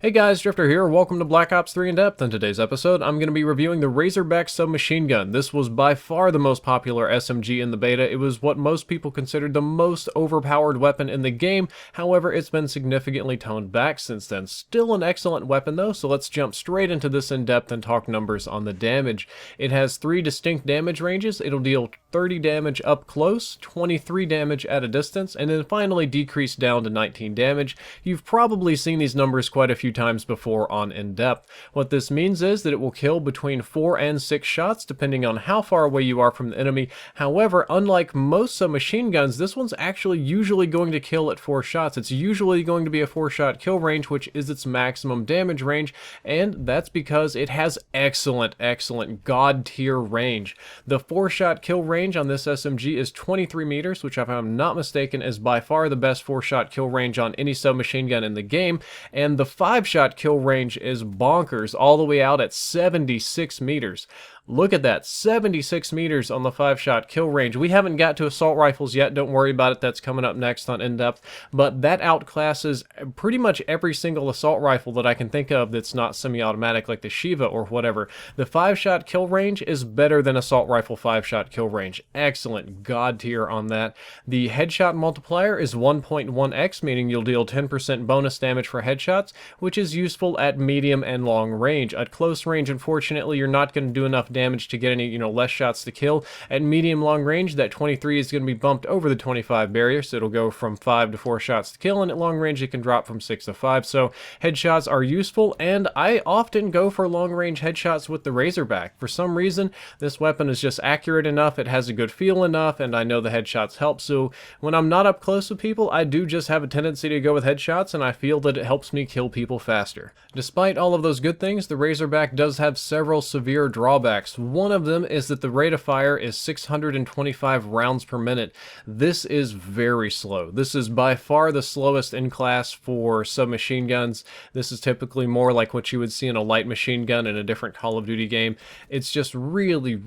Hey guys, Drifter here. Welcome to Black Ops 3 In Depth. In today's episode, I'm going to be reviewing the Razorback submachine gun. This was by far the most popular SMG in the beta. It was what most people considered the most overpowered weapon in the game. However, it's been significantly toned back since then. Still an excellent weapon though, so let's jump straight into this in depth and talk numbers on the damage. It has 3 distinct damage ranges. It'll deal 30 damage up close, 23 damage at a distance, and then finally decrease down to 19 damage. You've probably seen these numbers quite a few times before on In Depth. What this means is that it will kill between 4 and 6 shots depending on how far away you are from the enemy. However, unlike most submachine guns, this one's actually usually going to kill at 4 shots. It's usually going to be a 4-shot kill range, which is its maximum damage range, and that's because it has excellent god tier range. The 4-shot kill range on this SMG is 23 meters, which if I'm not mistaken is by far the best 4-shot kill range on any submachine gun in the game, and the 5-shot kill range is bonkers, all the way out at 76 meters. Look at that, 76 meters on the 5-shot kill range. We haven't got to assault rifles yet, don't worry about it, that's coming up next on In Depth, but that outclasses pretty much every single assault rifle that I can think of that's not semi-automatic like the Shiva or whatever. The 5-shot kill range is better than assault rifle 5-shot kill range. Excellent god tier on that. The headshot multiplier is 1.1x, meaning you'll deal 10% bonus damage for headshots, which is useful at medium and long range. At close range, unfortunately, you're not going to do enough damage to get any, less shots to kill. At medium long range, that 23 is going to be bumped over the 25 barrier, so it'll go from 5 to 4 shots to kill, and at long range it can drop from 6 to 5. So headshots are useful, and I often go for long range headshots with the Razorback. For some reason, this weapon is just accurate enough, it has a good feel enough, and I know the headshots help. So when I'm not up close with people, I do just have a tendency to go with headshots, and I feel that it helps me kill people faster. Despite all of those good things, the Razorback does have several severe drawbacks. One of them is that the rate of fire is 625 rounds per minute. This is very slow. This is by far the slowest in class for submachine guns. This is typically more like what you would see in a light machine gun in a different Call of Duty game. It's just really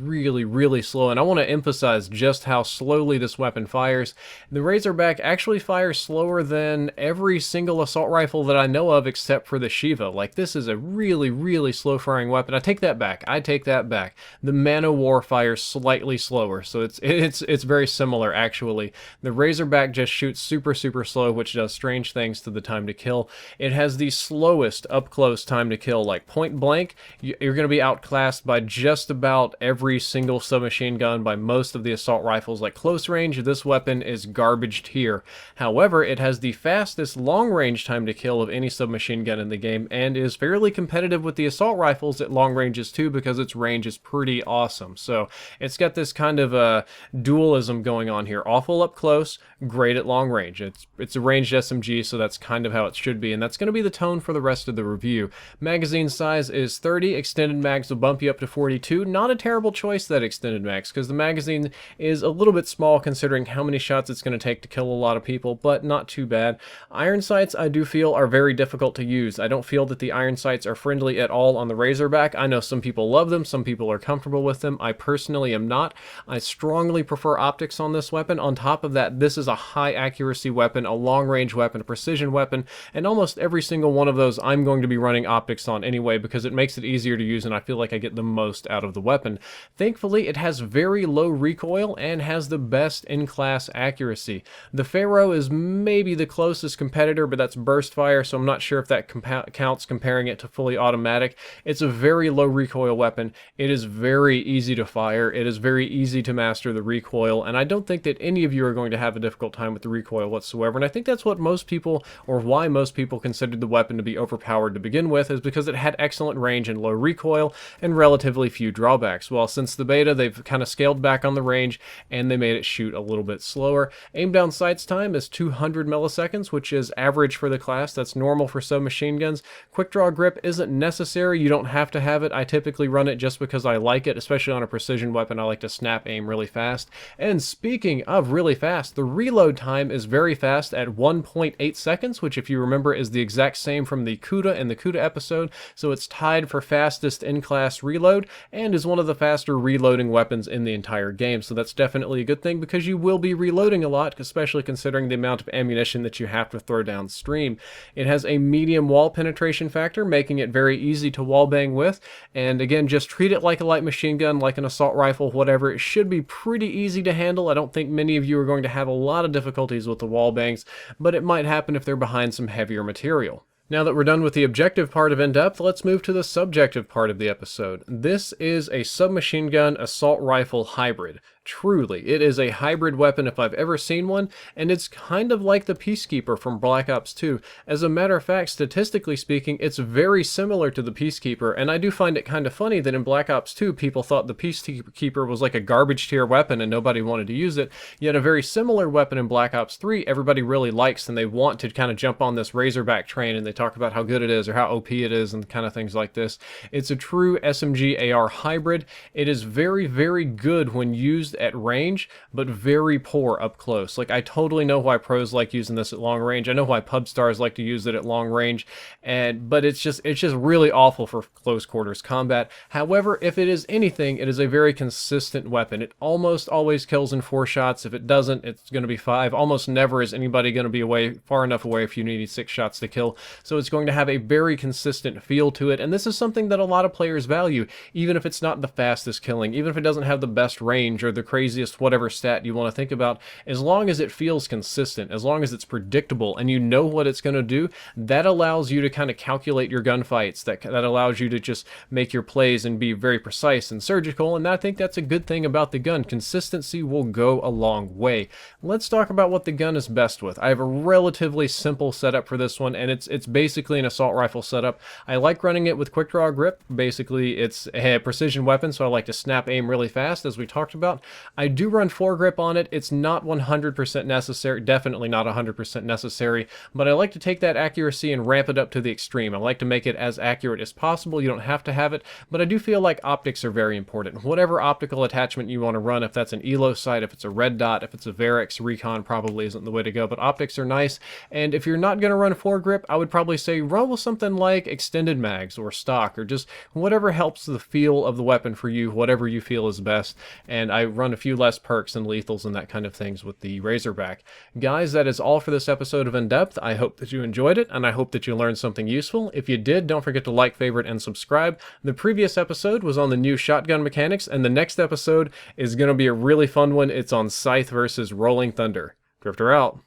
slow, and I want to emphasize just how slowly this weapon fires. The Razorback actually fires slower than every single assault rifle that I know of except for the Shiva. Like, this is a really slow firing weapon. I take that back. The Man of War fires slightly slower, so it's very similar actually. The Razorback just shoots super slow, which does strange things to the time to kill. It has the slowest up close time to kill. Like point blank, you're going to be outclassed by just about every single submachine gun, by most of the assault rifles. Like close range, this weapon is garbage tier. However, it has the fastest long range time to kill of any submachine gun in the game, and is fairly competitive with the assault rifles at long ranges too, because its range is pretty awesome. So it's got this kind of dualism going on here. Awful up close, great at long range. It's a ranged SMG, so that's kind of how it should be, and that's going to be the tone for the rest of the review. Magazine size is 30, extended mags will bump you up to 42. Not a terrible choice, that extended mags, because the magazine is a little bit small considering how many shots it's going to take to kill a lot of people, but not too bad. Iron sights, I do feel, are very difficult to use. I don't feel that the iron sights are friendly at all on the Razorback. I know some people love them, some people are comfortable with them. I personally am not. I strongly prefer optics on this weapon. On top of that, this is a high accuracy weapon, a long range weapon, a precision weapon, and almost every single one of those I'm going to be running optics on anyway, because it makes it easier to use and I feel like I get the most out of the weapon. Thankfully, it has very low recoil and has the best in-class accuracy. The Pharaoh is maybe the closest competitor, but that's burst fire, so I'm not sure if that counts comparing it to fully automatic. It's a very low recoil weapon. It is very easy to fire. It is very easy to master the recoil, and I don't think that any of you are going to have a difficult time with the recoil whatsoever, and I think that's what most people, or why most people considered the weapon to be overpowered to begin with, is because it had excellent range and low recoil and relatively few drawbacks. Well, since the beta, they've kind of scaled back on the range and they made it shoot a little bit slower. Aim down sights time is 200 milliseconds, which is average for the class. That's normal for submachine guns. Quick draw grip isn't necessary. You don't have to have it. I typically run it just because I like it, especially on a precision weapon. I like to snap aim really fast. And speaking of really fast, the reload time is very fast at 1.8 seconds, which if you remember is the exact same from the CUDA and the CUDA episode, so it's tied for fastest in-class reload and is one of the faster reloading weapons in the entire game. So that's definitely a good thing because you will be reloading a lot, especially considering the amount of ammunition that you have to throw downstream. It has a medium medium wall penetration factor, making it very easy to wallbang with. And again, just treat it like a light machine gun, like an assault rifle, whatever. It should be pretty easy to handle. I don't think many of you are going to have a lot of difficulties with the wallbangs, but it might happen if they're behind some heavier material. Now that we're done with the objective part of in-depth, let's move to the subjective part of the episode. This is a submachine gun assault rifle hybrid. Truly, it is a hybrid weapon if I've ever seen one, and it's kind of like the Peacekeeper from Black Ops 2. As a matter of fact, statistically speaking, it's very similar to the Peacekeeper, and I do find it kind of funny that in Black Ops 2, people thought the Peacekeeper was like a garbage tier weapon and nobody wanted to use it, yet a very similar weapon in Black Ops 3 everybody really likes, and they want to kind of jump on this Razorback train, and they talk about how good it is or how OP it is and kind of things like this. It's a true SMG AR hybrid. It is very, very good when used at range, but very poor up close. Like, I totally know why pros like using this at long range. I know why pub stars like to use it at long range, but it's just really awful for close quarters combat. However, if it is anything, it is a very consistent weapon. It almost always kills in 4 shots. If it doesn't, it's going to be 5. Almost never is anybody going to be far enough away if you need 6 shots to kill. So it's going to have a very consistent feel to it, and this is something that a lot of players value, even if it's not the fastest killing, even if it doesn't have the best range or the craziest whatever stat you want to think about. As long as it feels consistent, as long as it's predictable and you know what it's going to do, that allows you to kind of calculate your gunfights, that allows you to just make your plays and be very precise and surgical, and I think that's a good thing about the gun. Consistency will go a long way. Let's talk about what the gun is best with. I have a relatively simple setup for this one, and it's basically an assault rifle setup. I like running it with QUICKDRAW grip. Basically, it's a precision weapon, so I like to snap aim really fast, as we talked about. I do run FOREGRIP on it. It's not 100% necessary, definitely not 100% necessary, but I like to take that accuracy and ramp it up to the extreme. I like to make it as accurate as possible. You don't have to have it, but I do feel like optics are very important. Whatever optical attachment you want to run, if that's an ELO sight, if it's a red dot, if it's a Varex, Recon probably isn't the way to go, but optics are nice. And if you're not going to run FOREGRIP, I would probably say run with something like extended mags or stock, or just whatever helps the feel of the weapon for you, whatever you feel is best. And I run a few less perks and lethals and that kind of things with the Razorback. Guys, that is all for this episode of In Depth. I hope that you enjoyed it, and I hope that you learned something useful. If you did, don't forget to like, favorite, and subscribe. The previous episode was on the new shotgun mechanics, and the next episode is going to be a really fun one. It's on Scythe versus Rolling Thunder. Drifter out.